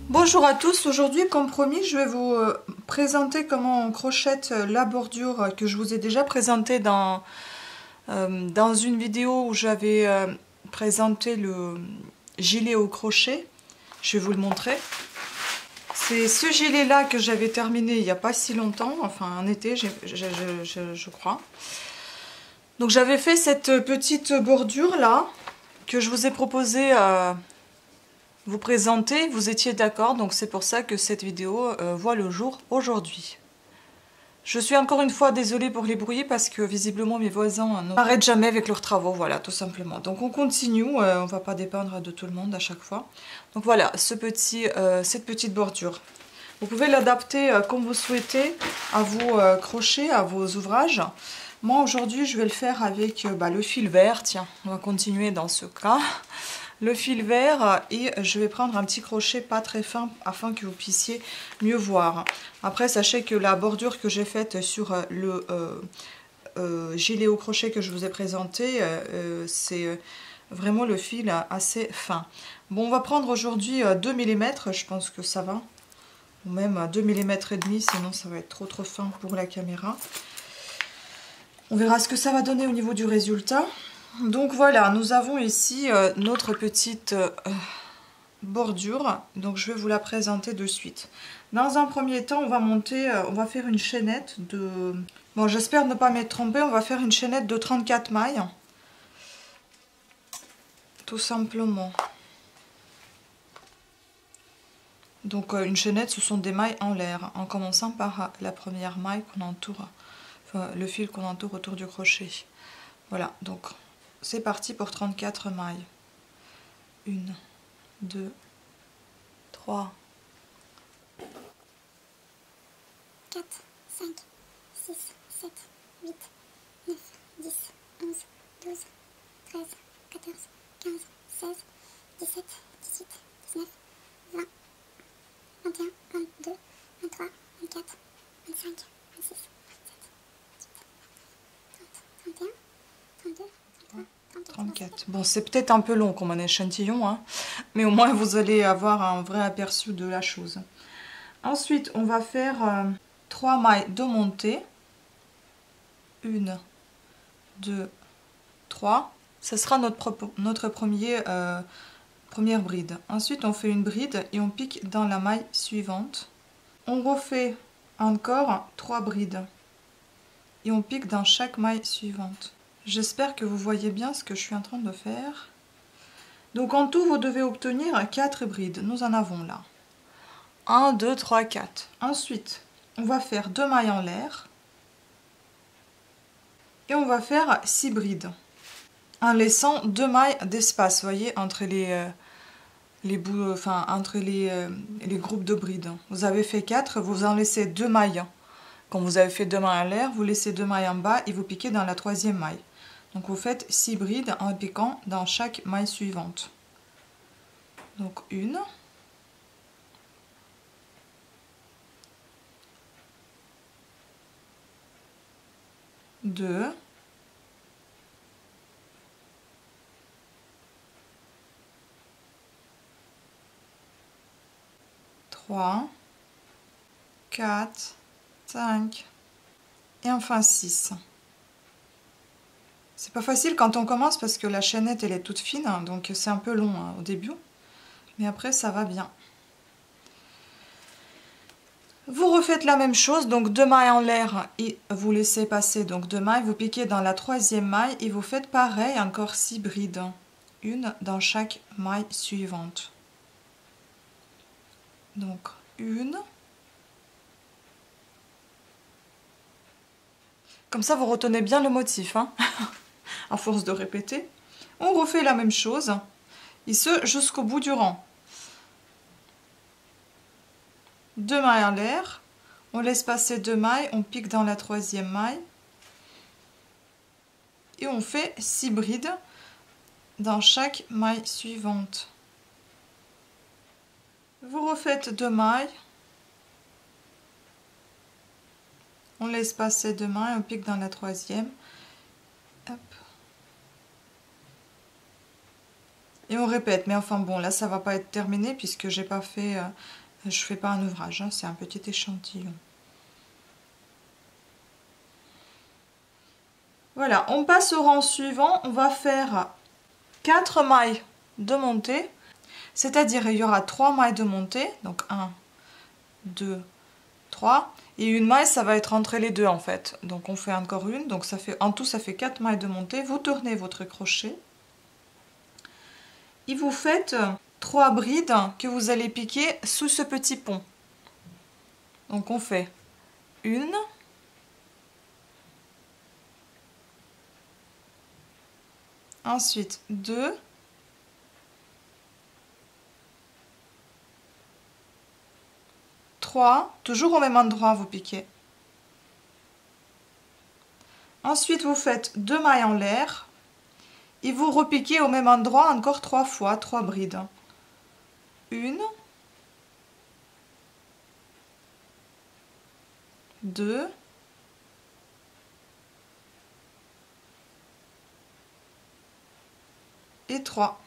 Bonjour à tous, aujourd'hui comme promis je vais vous présenter comment on crochette la bordure que je vous ai déjà présentée dans une vidéo où j'avais présenté le gilet au crochet. Je vais vous le montrer. C'est ce gilet là que j'avais terminé il n'y a pas si longtemps, enfin en été je crois. Donc j'avais fait cette petite bordure là que je vous ai proposé vous présenter, vous étiez d'accord, donc c'est pour ça que cette vidéo voit le jour aujourd'hui. Je suis encore une fois désolée pour les bruits parce que visiblement mes voisins n'arrêtent jamais avec leurs travaux, voilà, tout simplement. Donc on continue, on va pas dépendre de tout le monde à chaque fois. Donc voilà, cette petite bordure. Vous pouvez l'adapter comme vous souhaitez à vos crochets, à vos ouvrages. Moi aujourd'hui je vais le faire avec le fil vert, tiens, on va continuer dans ce cas. Le fil vert et je vais prendre un petit crochet pas très fin afin que vous puissiez mieux voir. Après sachez que la bordure que j'ai faite sur le gilet au crochet que je vous ai présenté, c'est vraiment le fil assez fin. Bon, on va prendre aujourd'hui 2 mm, je pense que ça va. Ou même 2 mm et demi, sinon ça va être trop fin pour la caméra. On verra ce que ça va donner au niveau du résultat. Donc voilà, nous avons ici notre petite bordure. Donc je vais vous la présenter de suite. Dans un premier temps, on va monter, on va faire une chaînette de... Bon, j'espère ne pas m'être trompée, on va faire une chaînette de 34 mailles. Tout simplement. Donc une chaînette, ce sont des mailles en l'air, en commençant par la première maille qu'on entoure, enfin le fil qu'on entoure autour du crochet. Voilà, donc c'est parti pour 34 mailles. 1, 2, 3, 4, 5, 6, 7, 8, 9, 10, 11, 12, 13, 14, 15, 16, 17, 18, 19, 20, 21, 22, 23, 24, 25, 26, 27, 28, 29, 30, 31, 32, 34. Bon, c'est peut-être un peu long comme un échantillon, hein, mais au moins vous allez avoir un vrai aperçu de la chose. Ensuite, on va faire 3 mailles de montée. 1, 2, 3. Ce sera notre première bride. Ensuite, on fait une bride et on pique dans la maille suivante. On refait encore 3 brides et on pique dans chaque maille suivante. J'espère que vous voyez bien ce que je suis en train de faire. Donc en tout, vous devez obtenir 4 brides. Nous en avons là. 1, 2, 3, 4. Ensuite, on va faire 2 mailles en l'air. Et on va faire 6 brides. En laissant 2 mailles d'espace, voyez, entre entre les groupes de brides. Vous avez fait 4, vous en laissez 2 mailles. Quand vous avez fait 2 mailles en l'air, vous laissez 2 mailles en bas et vous piquez dans la 3e maille. Donc vous faites 6 brides en piquant dans chaque maille suivante. Donc 1, 2, 3, 4, 5 et enfin 6. C'est pas facile quand on commence parce que la chaînette elle est toute fine, hein, donc c'est un peu long hein, au début, mais après ça va bien. Vous refaites la même chose, donc 2 mailles en l'air et vous laissez passer donc 2 mailles, vous piquez dans la 3e maille et vous faites pareil, encore 6 brides, une dans chaque maille suivante. Donc 1. Comme ça vous retenez bien le motif, hein à force de répéter. On refait la même chose, et ce jusqu'au bout du rang. 2 mailles en l'air, on laisse passer 2 mailles, on pique dans la 3e maille, et on fait 6 brides dans chaque maille suivante. Vous refaites 2 mailles, on laisse passer 2 mailles, on pique dans la 3e. Hop. Et on répète, mais enfin bon, là ça va pas être terminé puisque j'ai pas fait Je fais pas un ouvrage, hein, c'est un petit échantillon. Voilà, on passe au rang suivant. On va faire 4 mailles de montée. C'est-à-dire, il y aura 3 mailles de montée. Donc 1, 2, 3. Et une maille, ça va être entre les deux en fait. Donc on fait encore une. Donc ça fait, en tout, ça fait 4 mailles de montée. Vous tournez votre crochet. Et vous faites 3 brides que vous allez piquer sous ce petit pont. Donc on fait une, ensuite 2, 3, toujours au même endroit vous piquez. Ensuite vous faites 2 mailles en l'air et vous repiquez au même endroit encore 3 fois, 3 brides. Une, 2, et 3.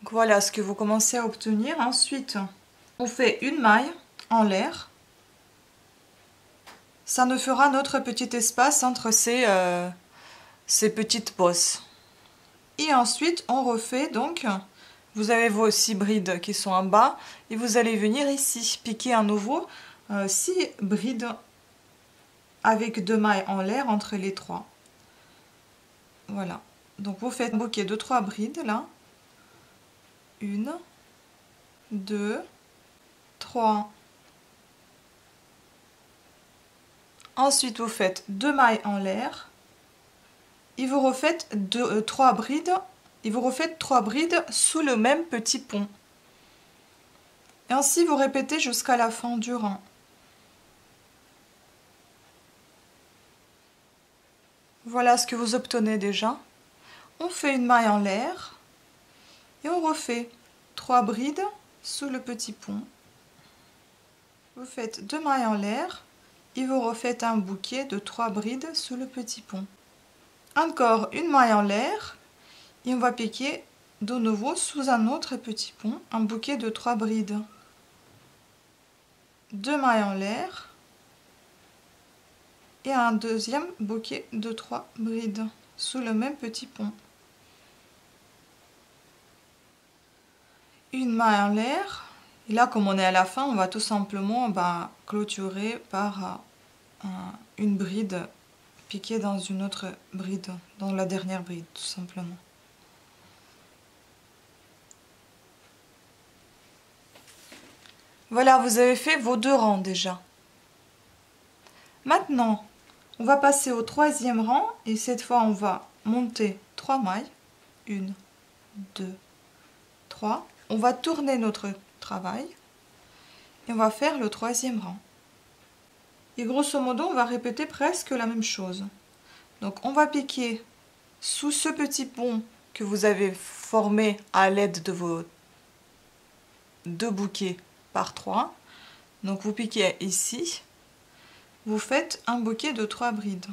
Donc voilà ce que vous commencez à obtenir. Ensuite, on fait une maille en l'air. Ça nous fera notre petit espace entre ces petites bosses. Et ensuite, on refait donc, vous avez vos 6 brides qui sont en bas, et vous allez venir ici piquer à nouveau 6 brides avec 2 mailles en l'air entre les 3. Voilà. Donc vous faites un bouquet de 3 brides là. 1, 2, 3. Ensuite, vous faites 2 mailles en l'air. Et vous refaites 3 brides. Et vous refaites 3 brides sous le même petit pont. Et ainsi, vous répétez jusqu'à la fin du rang. Voilà ce que vous obtenez déjà. On fait une maille en l'air. Et on refait 3 brides sous le petit pont. Vous faites 2 mailles en l'air et vous refaites un bouquet de 3 brides sous le petit pont. Encore une maille en l'air et on va piquer de nouveau sous un autre petit pont un bouquet de 3 brides. 2 mailles en l'air et un deuxième bouquet de 3 brides sous le même petit pont. Une maille en l'air, et là comme on est à la fin, on va tout simplement clôturer par une bride piquée dans une autre bride, dans la dernière bride tout simplement. Voilà, vous avez fait vos 2 rangs déjà. Maintenant, on va passer au 3e rang et cette fois on va monter 3 mailles. 1, 2, 3. On va tourner notre travail et on va faire le 3e rang. Et grosso modo, on va répéter presque la même chose. Donc on va piquer sous ce petit pont que vous avez formé à l'aide de vos 2 bouquets par 3. Donc vous piquez ici, vous faites un bouquet de 3 brides.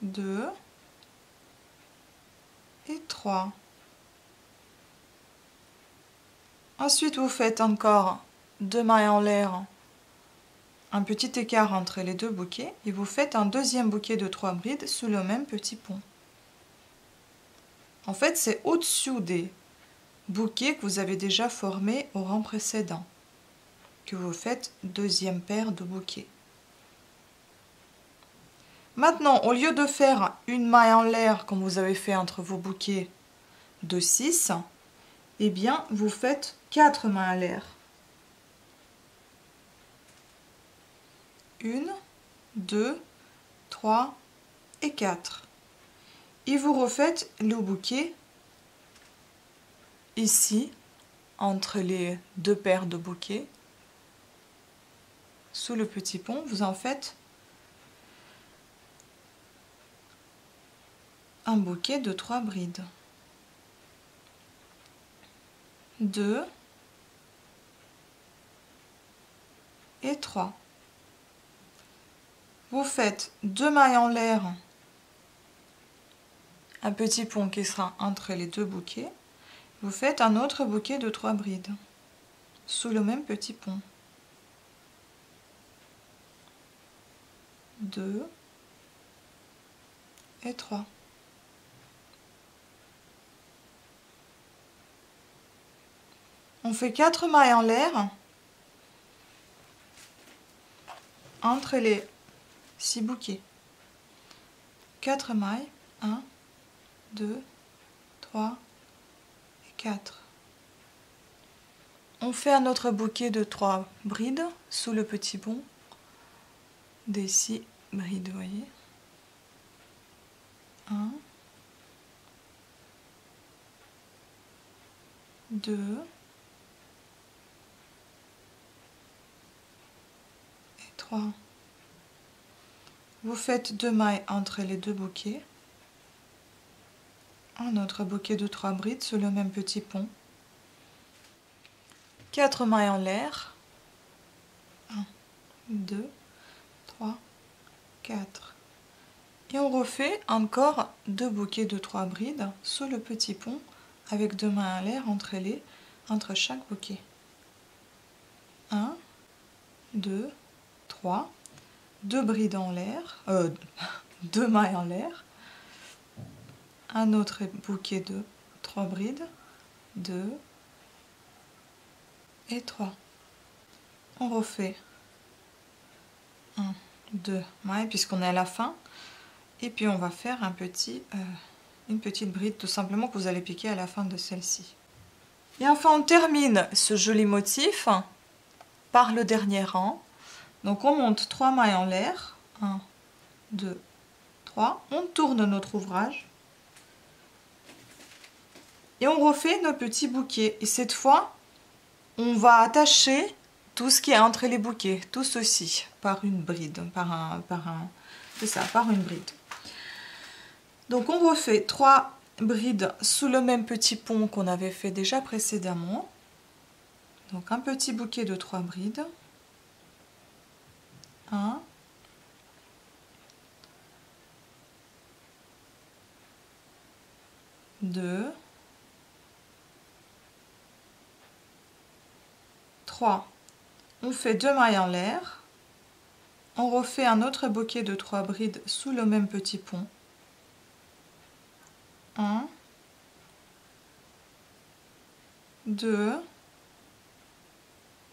2 et 3. Ensuite, vous faites encore 2 mailles en l'air, un petit écart entre les 2 bouquets, et vous faites un deuxième bouquet de 3 brides sous le même petit pont. En fait, c'est au-dessus des bouquets que vous avez déjà formés au rang précédent que vous faites deuxième paire de bouquets. Maintenant, au lieu de faire une maille en l'air comme vous avez fait entre vos bouquets de 6, eh bien, vous faites 4 mailles en l'air. 1, 2, 3 et 4. Et vous refaites le bouquet ici, entre les 2 paires de bouquets. Sous le petit pont, vous en faites un bouquet de 3 brides. 2 et 3. Vous faites 2 mailles en l'air un petit pont qui sera entre les deux bouquets. Vous faites un autre bouquet de 3 brides sous le même petit pont. 2 et 3. On fait 4 mailles en l'air entre les 6 bouquets. 4 mailles, 1, 2, 3 et 4. On fait un autre bouquet de 3 brides sous le petit pont des 6 brides, vous voyez. 1, 2, et 3. Vous faites 2 mailles entre les deux bouquets. Un autre bouquet de 3 brides sur le même petit pont. 4 mailles en l'air. 1, 2, 3, 4. Et on refait encore 2 bouquets de 3 brides sur le petit pont avec 2 mailles en l'air entre chaque bouquet. 1, 2, 3. 2 brides en l'air, 2 mailles en l'air. Un autre bouquet de 3 brides, 2 et 3. On refait 1, 2 mailles puisqu'on est à la fin. Et puis on va faire une petite bride tout simplement que vous allez piquer à la fin de celle-ci. Et enfin on termine ce joli motif par le dernier rang. Donc on monte 3 mailles en l'air. 1, 2, 3. On tourne notre ouvrage. Et on refait nos petits bouquets. Et cette fois, on va attacher tout ce qui est entre les bouquets. Tout ceci par une bride. C'est ça, par une bride. Donc on refait 3 brides sous le même petit pont qu'on avait fait déjà précédemment. Donc un petit bouquet de 3 brides. 1, 2, 3. On fait 2 mailles en l'air. On refait un autre bouquet de 3 brides sous le même petit pont. 1, 2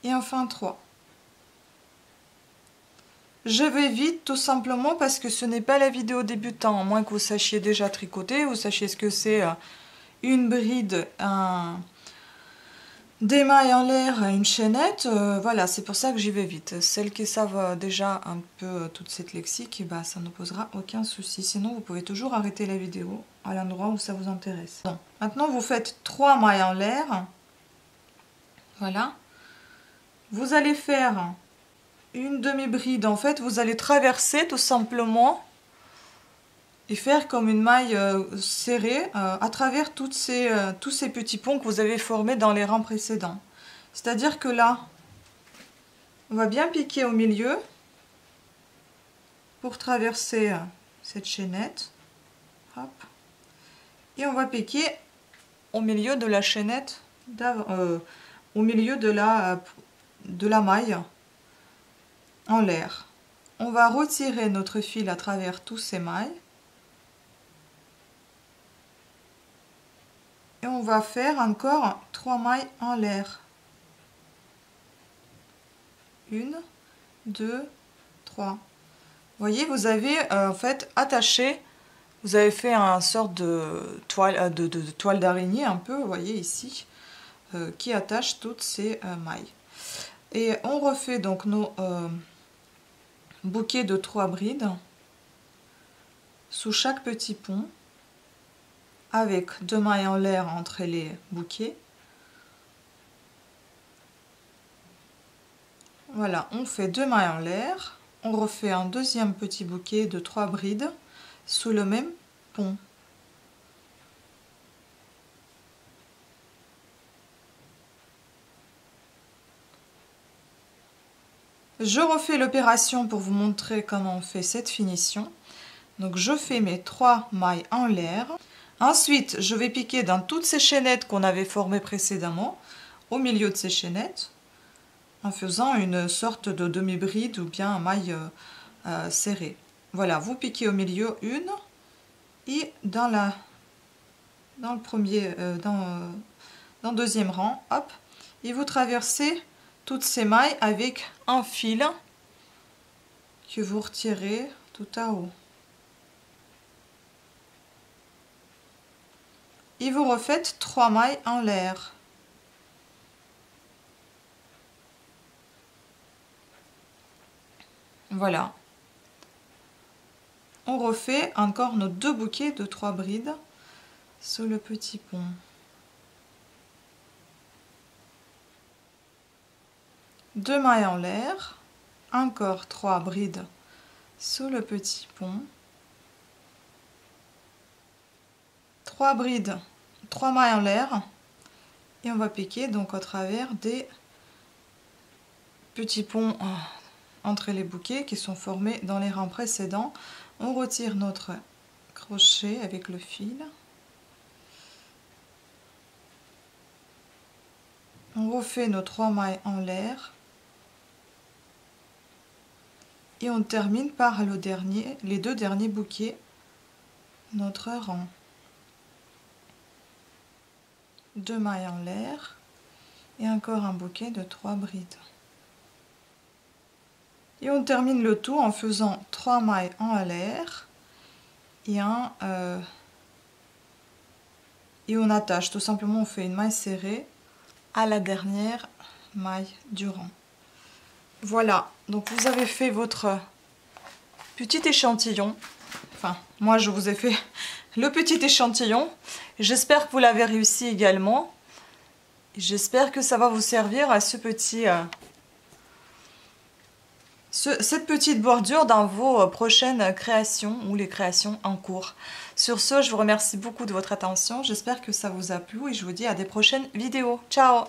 et enfin 3. Je vais vite tout simplement parce que ce n'est pas la vidéo débutant, à moins que vous sachiez déjà tricoter, vous sachiez ce que c'est une bride, des mailles en l'air, une chaînette. Voilà, c'est pour ça que j'y vais vite. Celles qui savent déjà un peu toute cette lexique, bah, ça ne posera aucun souci. Sinon, vous pouvez toujours arrêter la vidéo à l'endroit où ça vous intéresse. Bon, maintenant, vous faites 3 mailles en l'air. Voilà. Vous allez faire une demi-bride. En fait, vous allez traverser tout simplement et faire comme une maille serrée à travers tous ces petits ponts que vous avez formés dans les rangs précédents. C'est-à-dire que là, on va bien piquer au milieu pour traverser cette chaînette. Hop. Et on va piquer au milieu de la chaînette, au milieu de la maille en l'air. On va retirer notre fil à travers tous ces mailles. Et on va faire encore 3 mailles en l'air. 1, 2, 3. Vous voyez, vous avez en fait attaché, vous avez fait une sorte de toile d'araignée un peu, vous voyez ici, qui attache toutes ces mailles. Et on refait donc nos bouquets de 3 brides sous chaque petit pont avec 2 mailles en l'air entre les bouquets. Voilà, on fait 2 mailles en l'air, on refait un deuxième petit bouquet de 3 brides sous le même pont. Je refais l'opération pour vous montrer comment on fait cette finition. Donc je fais mes 3 mailles en l'air. Ensuite, je vais piquer dans toutes ces chaînettes qu'on avait formées précédemment, au milieu de ces chaînettes, en faisant une sorte de demi-bride ou bien maille serrée. Voilà, vous piquez au milieu une et dans le premier, dans le deuxième rang, hop, et vous traversez toutes ces mailles avec un fil que vous retirez tout à haut. Et vous refaites 3 mailles en l'air. Voilà. On refait encore nos 2 bouquets de 3 brides sur le petit pont. Deux mailles en l'air, encore 3 brides sous le petit pont, 3 brides, 3 mailles en l'air, et on va piquer donc au travers des petits ponts entre les bouquets qui sont formés dans les rangs précédents. On retire notre crochet avec le fil, on refait nos 3 mailles en l'air et on termine par les 2 derniers bouquets de notre rang. 2 mailles en l'air et encore un bouquet de 3 brides. Et on termine le tout en faisant 3 mailles en l'air et et on attache, tout simplement on fait une maille serrée à la dernière maille du rang. Voilà, donc vous avez fait votre petit échantillon. Enfin, moi je vous ai fait le petit échantillon. J'espère que vous l'avez réussi également. J'espère que ça va vous servir à cette petite bordure dans vos prochaines créations ou les créations en cours. Sur ce, je vous remercie beaucoup de votre attention. J'espère que ça vous a plu et je vous dis à des prochaines vidéos. Ciao!